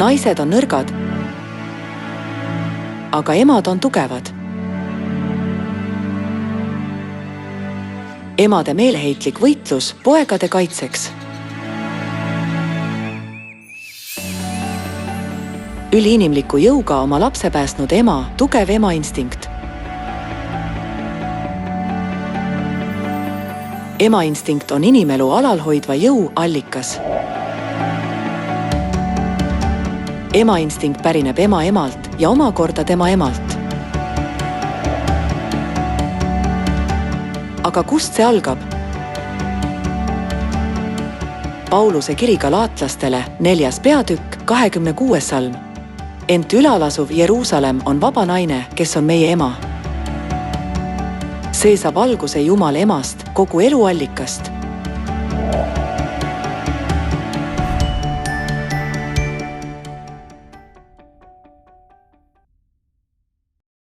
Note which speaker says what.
Speaker 1: Naised on nõrgad, aga emad on tugevad. Emade meeleheitlik võitlus poegade kaitseks. Üliinimliku jõuga oma lapse päästnud ema, tugev emainstinkt. Emainstinkt on inimelu alalhoidva jõu allikas. Emainstinkt pärineb ema emalt ja omakorda tema emalt. Aga kust see algab? Pauluse kiri galaatlastele 4. peatükk 26. salm. Ent ülalasuv Jeruusalemm on vaba naine, kes on meie ema. See saab alguse Jumala emast, kogu elu allikast.